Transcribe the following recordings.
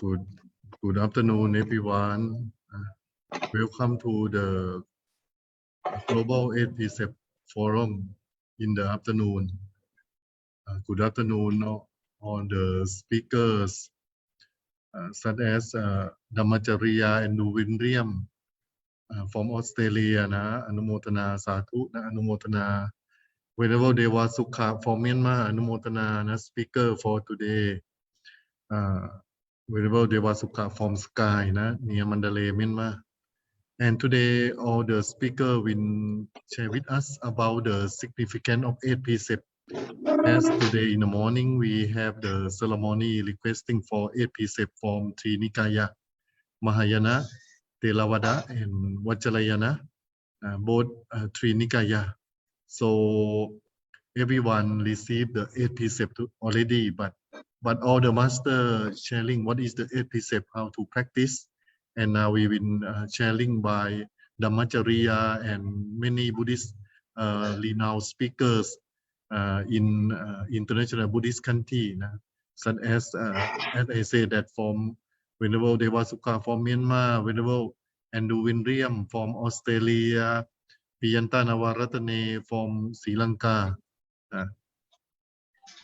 Good, good afternoon, everyone. Welcome to the Global 8 Precepts Forum in the afternoon. Good afternoon all the speakers, such as Dhammacharya and Nuvindriam from Australia. อนุโมทนาสาธุนะอนุโมทนา Venerable Deva Sukha from Myanmar อนุโมทนานะ speaker for today. Venerable Deva Sukha from Sky near Mandalay, Myanmar. And today all the speakers will share with us about the significance of 8 precepts. As today in the morning we have the ceremony requesting for 8 precepts from Three Nikaya, Mahayana, Theravada and Vajrayana, both Three Nikaya. So everyone received the 8 precepts already, but all the master sharing what is the 8 precepts, how to practice, and now we will sharing by Dhammacharya and many Buddhist renowned speakers in international Buddhist country, such as I say that from Venerable Deva Sukha from Myanmar, Venerable Andrew Windriam from Australia, Piyanta Navaratane from Sri Lanka,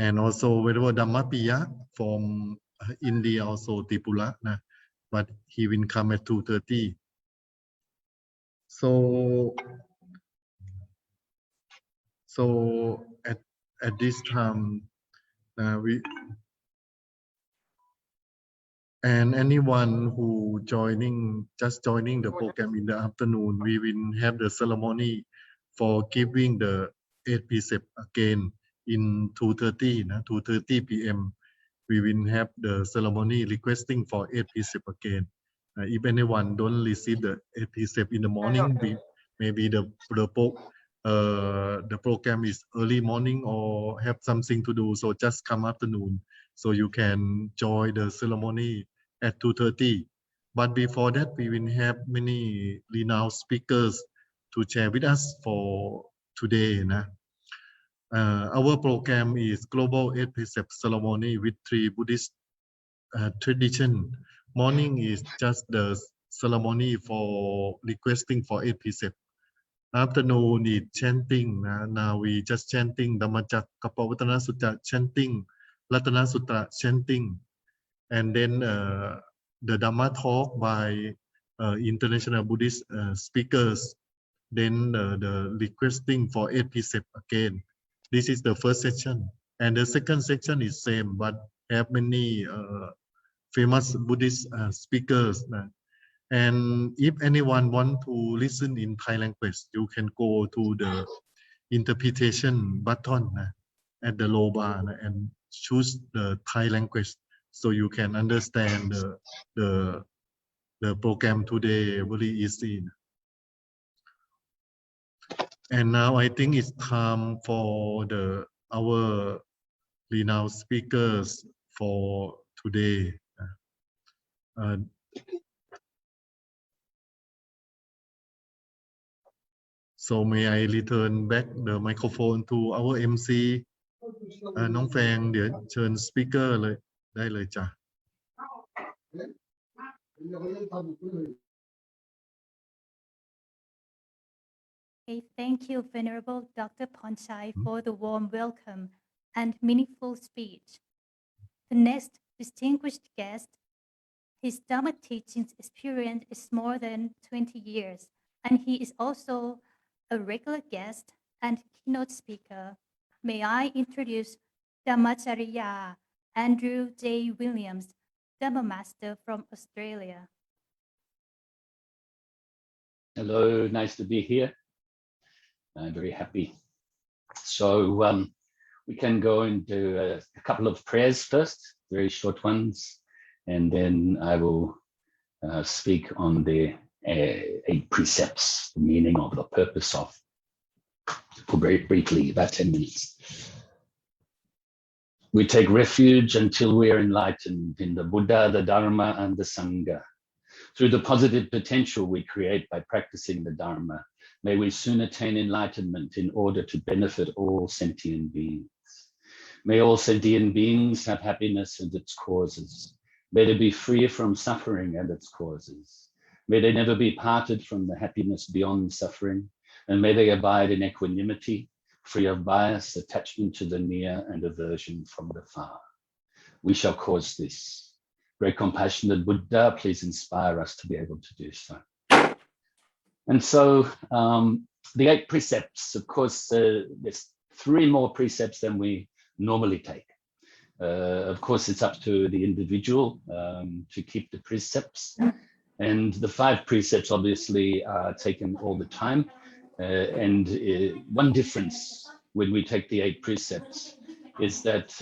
and also Venerable Dhammapiya from India, also Tripura, but he will come at 2:30. So at this time, and anyone who just joining the program in the afternoon, we will have the ceremony for giving the 8 precepts again in 2:30 p.m. We will have the ceremony requesting for 8 precepts again. If anyone don't receive the 8 precepts in the morning, maybe the program is early morning or have something to do, so just come afternoon, so you can join the ceremony at 2:30. But before that, we will have many renowned speakers to share with us for today. Our program is Global 8 Precepts Ceremony with 3 Buddhist tradition. Morning is just the ceremony for requesting for 8 precepts. Afternoon is chanting. Now we just chanting Dhammacakkappavattana Sutta, chanting Ratana Sutta, chanting, and then the Dharma Talk by international Buddhist speakers. Then the requesting for 8 precepts again. This is the first section, and the second section is same, but have many famous Buddhist speakers. And if anyone want to listen in Thai language, you can go to the interpretation button at the low bar and choose the Thai language, so you can understand the program today very easy. And now I think it's time for our renowned speakers for today. So may I return back the microphone to our MC น้องแฟงเดี๋ยวเชิญสปีกเกอร์เลยได้เลยจ้ะ Okay, thank you, Venerable Dr. Ponchai, for the warm welcome and meaningful speech. The next distinguished guest, his Dharma teachings experience is more than 20 years, and he is also a regular guest and keynote speaker. May I introduce Dhammacharya Andrew J. Williams, Dharma Master from Australia. Hello, nice to be here. I'm very happy. So we can go into a couple of prayers first, very short ones, and then I will speak on the 8 precepts, the meaning of the purpose of, for very briefly, about 10 minutes. We take refuge until we are enlightened in the Buddha, the Dharma, and the Sangha. Through the positive potential we create by practicing the Dharma, may we soon attain enlightenment in order to benefit all sentient beings. May all sentient beings have happiness and its causes. May they be free from suffering and its causes. May they never be parted from the happiness beyond suffering. And may they abide in equanimity, free of bias, attachment to the near, and aversion from the far. We shall cause this. Great compassionate Buddha, please inspire us to be able to do so. And so the 8 precepts, of course, there's 3 more precepts than we normally take. Of course, it's up to the individual to keep the precepts. And the 5 precepts obviously are taken all the time. One difference when we take the 8 precepts is that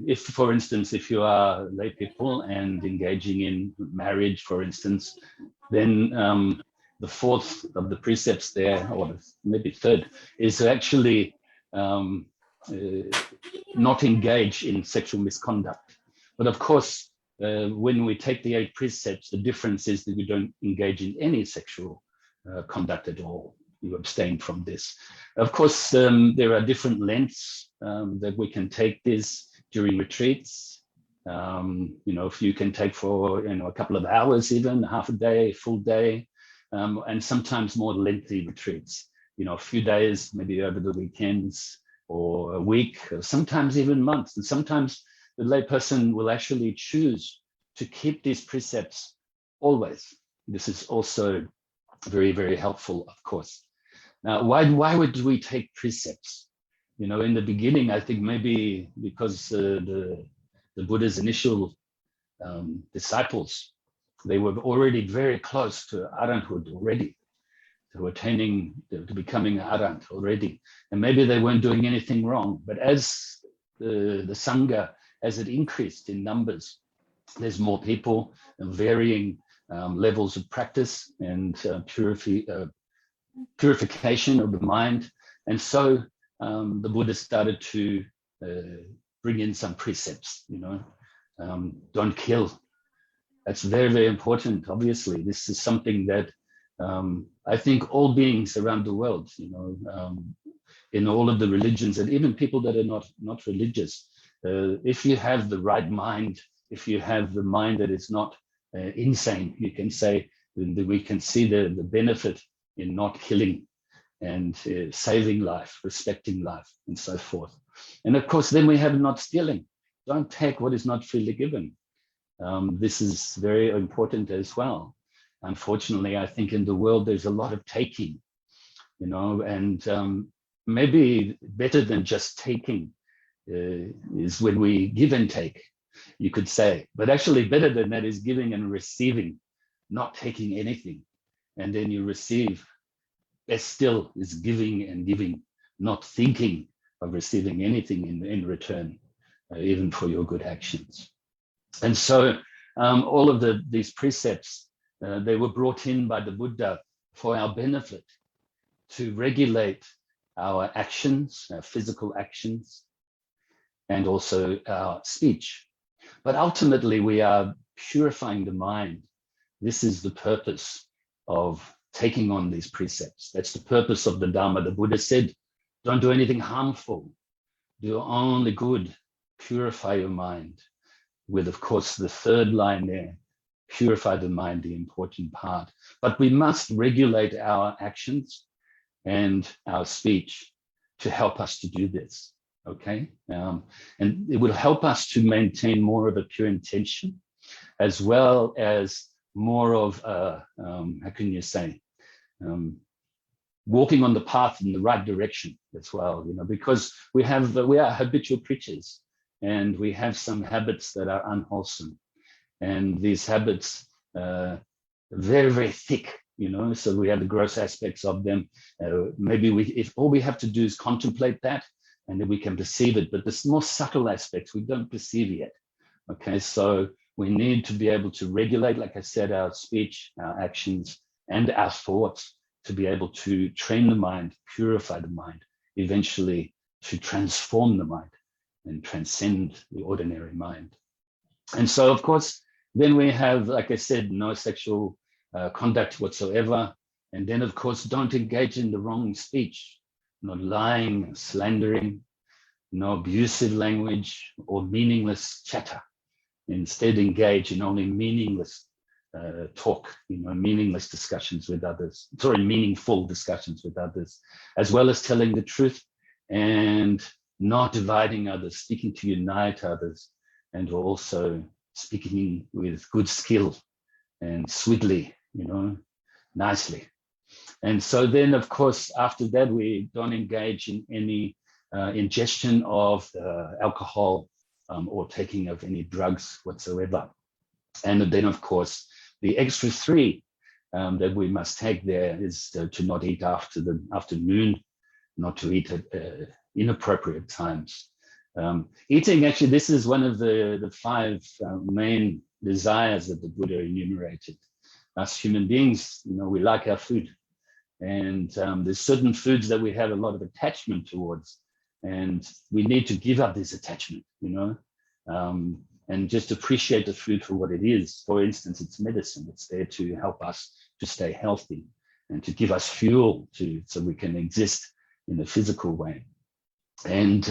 if, for instance, if you are lay people and engaging in marriage, for instance, then the 4th of the precepts there, or maybe 3rd, is actually not engage in sexual misconduct. But of course, when we take the 8 precepts, the difference is that we don't engage in any sexual conduct at all. You abstain from this. Of course, there are different lengths that we can take this during retreats. If you can take for a couple of hours, even half a day, full day, and sometimes more lengthy retreats. A few days, maybe over the weekends, or a week, or sometimes even months. And sometimes the layperson will actually choose to keep these precepts always. This is also very, very helpful, of course. Now, why would we take precepts? In the beginning, I think maybe because the Buddha's initial disciples, they were already very close to arahanthood already, to becoming arahant already. And maybe they weren't doing anything wrong. But as the Sangha, as it increased in numbers, there's more people and varying levels of practice and purification of the mind. And so the Buddha started to bring in some precepts, don't kill. That's very, very important. Obviously, this is something that I think all beings around the world, in all of the religions, and even people that are not religious, if you have the right mind, if you have the mind that is not insane, you can say that we can see the benefit in not killing and saving life, respecting life, and so forth. And of course, then we have not stealing. Don't take what is not freely given. This is very important as well. Unfortunately, I think in the world there's a lot of taking, and maybe better than just taking is when we give and take, you could say. But actually better than that is giving and receiving, not taking anything. And then you receive. Best still is giving and giving, not thinking of receiving anything in return, even for your good actions. And so all of these precepts, they were brought in by the Buddha for our benefit, to regulate our actions, our physical actions, and also our speech. But ultimately, we are purifying the mind. This is the purpose of taking on these precepts. That's the purpose of the Dharma. The Buddha said, don't do anything harmful. Do only good. Purify your mind. With, of course, the 3rd line there, purify the mind, the important part. But we must regulate our actions and our speech to help us to do this, okay? And it will help us to maintain more of a pure intention, as well as more of a, how can you say, walking on the path in the right direction as well, because we are habitual creatures, and we have some habits that are unwholesome, and these habits are very, very thick, so we have the gross aspects of them. Maybe if all we have to do is contemplate that, and then we can perceive it, but the more subtle aspects we don't perceive yet. Okay, so we need to be able to regulate, like I said, our speech, our actions, and our thoughts, to be able to train the mind, purify the mind, eventually to transform the mind and transcend the ordinary mind. And so, of course, then we have, like I said, no sexual conduct whatsoever. And then, of course, don't engage in the wrong speech, no lying, slandering, no abusive language or meaningless chatter. instead engage in only meaningless talk, meaningless discussions with others, meaningful discussions with others, as well as telling the truth and not dividing others, speaking to unite others, and also speaking with good skill and sweetly, nicely. And so then, of course, after that, we don't engage in any ingestion of alcohol or taking of any drugs whatsoever. And then, of course, the extra 3 that we must take there is to not eat after the afternoon, not to eat at inappropriate times. Eating, actually, this is one of the 5 main desires that the Buddha enumerated. Us human beings, we like our food. And there's certain foods that we have a lot of attachment towards. And we need to give up this attachment, and just appreciate the food for what it is. For instance, it's medicine. It's there to help us to stay healthy and to give us fuel so we can exist in a physical way. And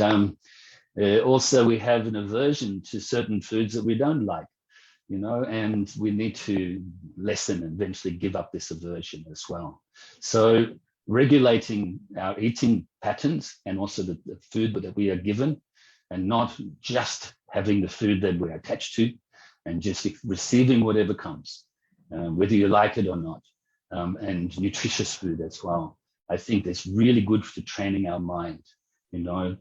also we have an aversion to certain foods that we don't like, and we need to lessen and eventually give up this aversion as well. So regulating our eating patterns and also the food that we are given, and not just having the food that we're attached to and just receiving whatever comes, whether you like it or not, and nutritious food as well. I think that's really good for training our mind,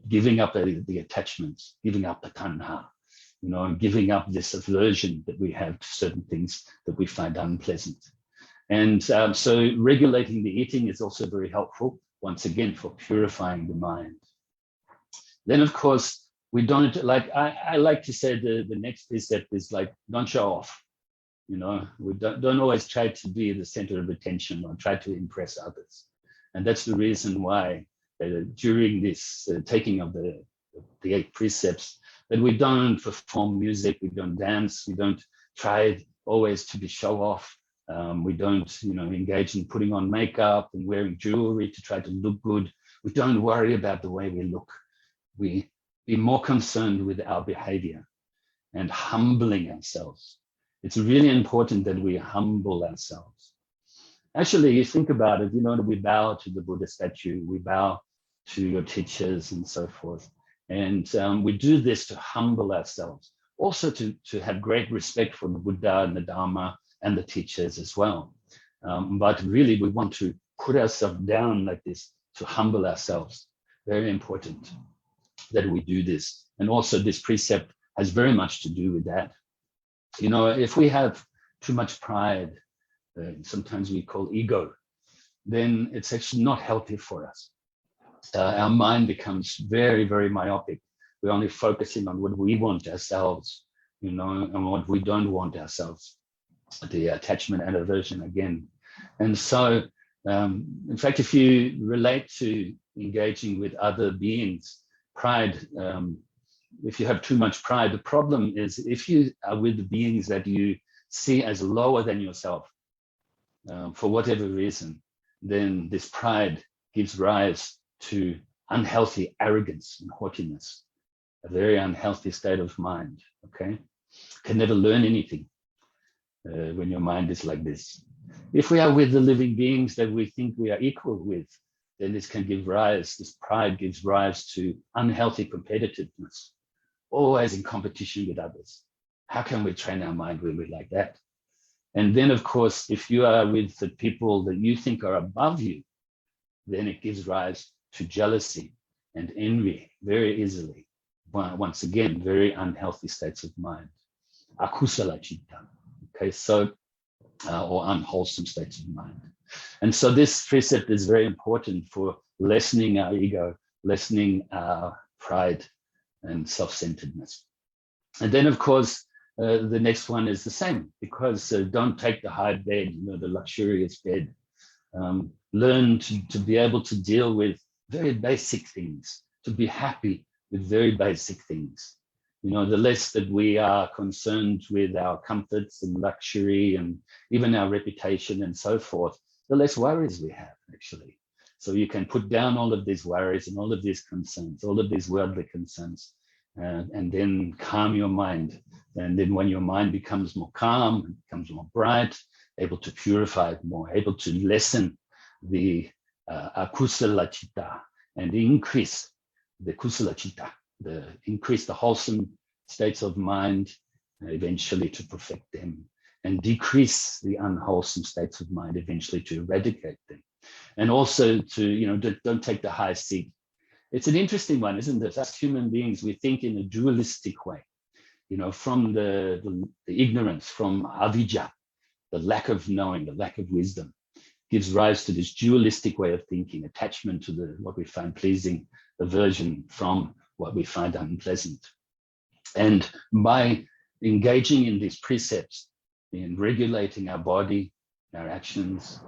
giving up the attachments, giving up the tanha, and giving up this aversion that we have to certain things that we find unpleasant. And so regulating the eating is also very helpful, once again, for purifying the mind. Then, of course, we don't, I like to say the next precept is don't show off. We don't always try to be the center of attention or try to impress others. And that's the reason why during this taking of the 8 precepts, that we don't perform music, we don't dance, we don't try always to be show off. We don't, engage in putting on makeup and wearing jewelry to try to look good. We don't worry about the way we look. We be more concerned with our behavior and humbling ourselves. It's really important that we humble ourselves. Actually, you think about it, we bow to the Buddha statue, we bow to your teachers and so forth. And we do this to humble ourselves, also to have great respect for the Buddha and the Dharma and the teachers as well. But really, we want to put ourselves down like this to humble ourselves. Very important that we do this. And also this precept has very much to do with that. If we have too much pride, sometimes we call ego, then it's actually not healthy for us. Our mind becomes very, very myopic. We're only focusing on what we want ourselves, and what we don't want ourselves, the attachment and aversion again. And so, in fact, if you relate to engaging with other beings, pride, if you have too much pride, the problem is if you are with the beings that you see as lower than yourself, for whatever reason, then this pride gives rise to unhealthy arrogance and haughtiness, a very unhealthy state of mind, okay? Can never learn anything when your mind is like this. If we are with the living beings that we think we are equal with, then this pride gives rise to unhealthy competitiveness, always in competition with others. How can we train our mind when we're like that? And then, of course, if you are with the people that you think are above you, then it gives rise to jealousy and envy very easily. Once again, very unhealthy states of mind. Akusala citta, okay, so, or unwholesome states of mind. And so this precept is very important for lessening our ego, lessening our pride and self-centeredness. And then, of course, the next one is the same, because don't take the high bed, the luxurious bed. Learn to be able to deal with very basic things, to be happy with very basic things. The less that we are concerned with our comforts and luxury and even our reputation and so forth, the less worries we have, actually. So you can put down all of these worries and all of these concerns, all of these worldly concerns, and then calm your mind And then when your mind becomes more calm, becomes more bright, able to purify it more, able to lessen the akusala chitta and increase the kusala chitta, increase the wholesome states of mind, eventually to perfect them, and decrease the unwholesome states of mind, eventually to eradicate them. And also to, don't take the high seat. It's an interesting one, isn't it? As human beings, we think in a dualistic way, from the ignorance, from avidya, the lack of knowing, the lack of wisdom, gives rise to this dualistic way of thinking, attachment to what we find pleasing, aversion from what we find unpleasant. And by engaging in these precepts, in regulating our body, our actions,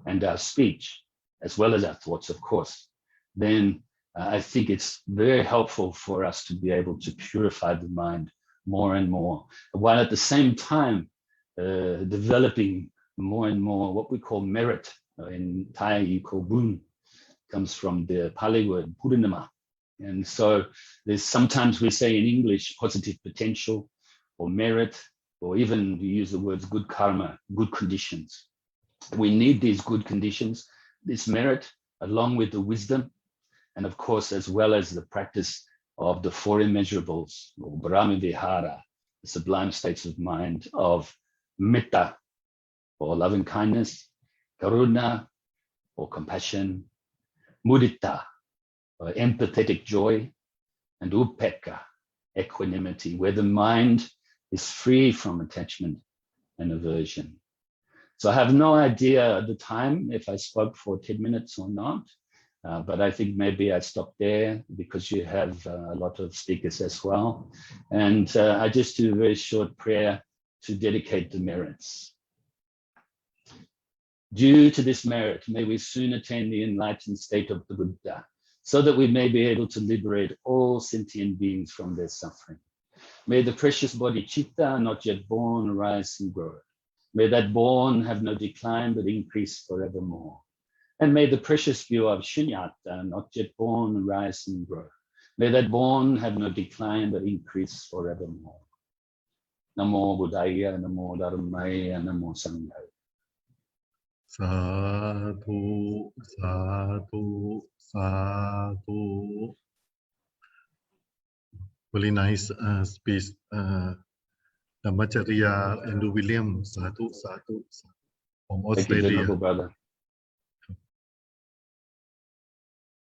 and our speech, as well as our thoughts, of course, then I think it's very helpful for us to be able to purify the mind more and more, while at the same time developing more and more what we call merit. In Thai, you call bun, comes from the Pali word purinama. And so there's sometimes we say in English positive potential or merit, or even we use the words good karma, good conditions. We need these good conditions, this merit, along with the wisdom, and of course, as well as the practice of the four immeasurables, or Brahma Vihara, the sublime states of mind of metta, or loving kindness, karuna, or compassion, mudita, or empathetic joy, and upekkha, equanimity, where the mind is free from attachment and aversion. So I have no idea at the time if I spoke for 10 minutes or not, but I think maybe I stop there because you have a lot of speakers as well. And I just do a very short prayer to dedicate the merits. Due to this merit, may we soon attain the enlightened state of the Buddha, so that we may be able to liberate all sentient beings from their suffering. May the precious body chitta, not yet born, rise and grow. May that born have no decline, but increase forevermore. And may the precious view of shunyata, not yet born, rise and grow. May that born have no decline, but increase forevermore. Namo Buddhaya, Namo Dharmaya, Namo Sanghaya. Sadhu, sadhu, sadhu. Really nice speech, Dharmacharya Andrew William. Sadhu, sadhu, sadhu. From Thank you, Australia. Venerable Brother.